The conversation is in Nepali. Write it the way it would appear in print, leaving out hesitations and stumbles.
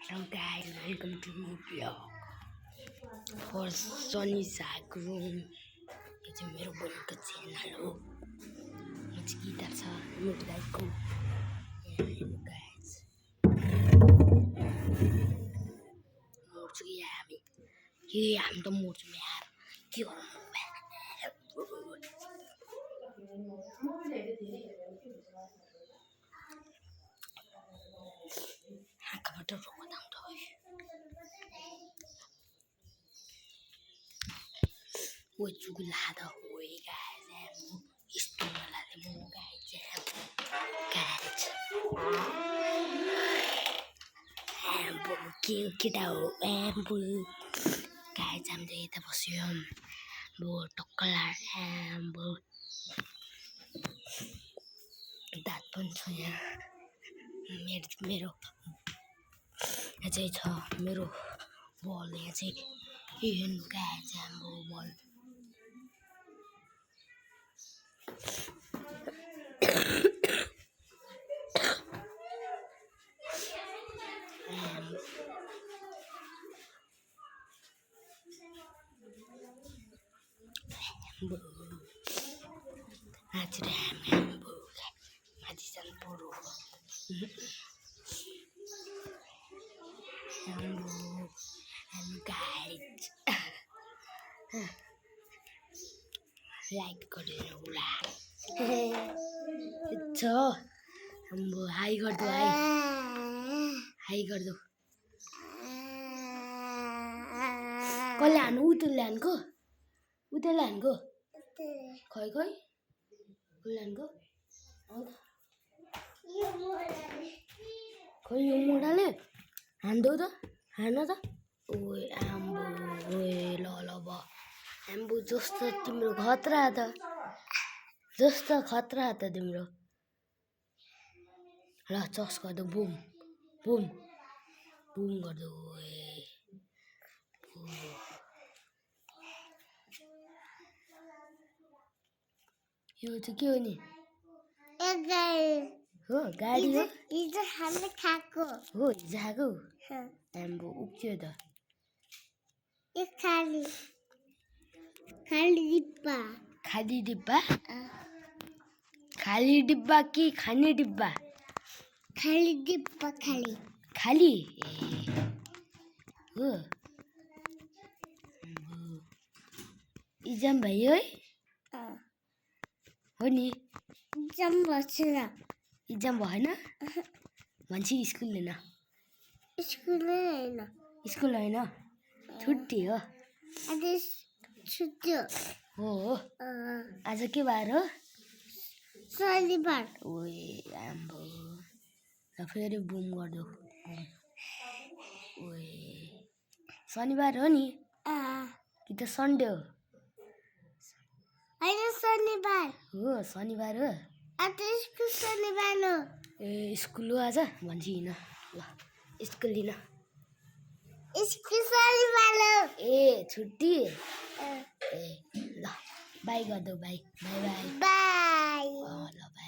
Hello guys, welcome to my vlog for Sunny Zagroom. यो चाहिँ मेरो बहिनीको च्यानल हो। म चाहिँ गिटार छ मेरो दाइको। हेलो गाइस, मर्छु कि हामी त मर्छौँ यार, के गर्नु आँखाबाट रोग आउँछ। वो चुगलादा हुए गाइस, यस्तो नलाले म गाइस एम्बो के केटा हो एम्बो गाइस। हामीले यता बस्यौँ वो टक्कला एम्बो दाँत पनि छ यहाँ। मेरो यहाँ चाहिँ छ मेरो बल। यहाँ चाहिँ हेर्नु गाइस एम्बो बल। आज एम्बो माथि जानु पर्यो एम्बो गाइस। लाइक गरिदिनु होला। छ एम्बो हाई गरिदेऊ, हाई गरिदेऊ। कसले हान्नु? उतले हानको, उतले हानको। खै कसले हानको? खै यो मोडाले हान्देऊ त, हान त। ओए आम्बो, ओए ल भ एम्बो जस्तो तिम्रो खतरा त, जस्तो खतरा त तिम्रो। ल चस गरिदेऊ, बुम बुम बुम गरिदेऊ। यो चाहिँ के हो नि? हो गाडी हो। हिजो हामीले खाएको हो, हिजो खाएको एम्बो उक्यो त। खाली डिब्बा, खाली डिब्बा, खाली डिब्बा कि खाने डिब्बा? खाली डिब्बा, खाली खाली हो। इक्जाम भयो है? हो नि। इक्जाम भएन, इक्जाम भएन भन्छ स्कुल होइन, स्कुल होइन छुट्टी हो। आज छुट्टी हो। आज के बार हो? शनिबार। ओए आम्बो र फेरि बुम गरिदेऊ। ओए शनिबार हो नि कि त सन्डे हो? होइन शनिबार हो, शनिबार हो। आज स्कुल शनिबार हो। ए स्कुल हो आज भन्छ हिँड। ल स्कुल हिँड, स्कुल शनिबार हो। ए छुट्टी ए ल बाई गरिदेऊ, बाई बाई बाई बाई। ल बाई।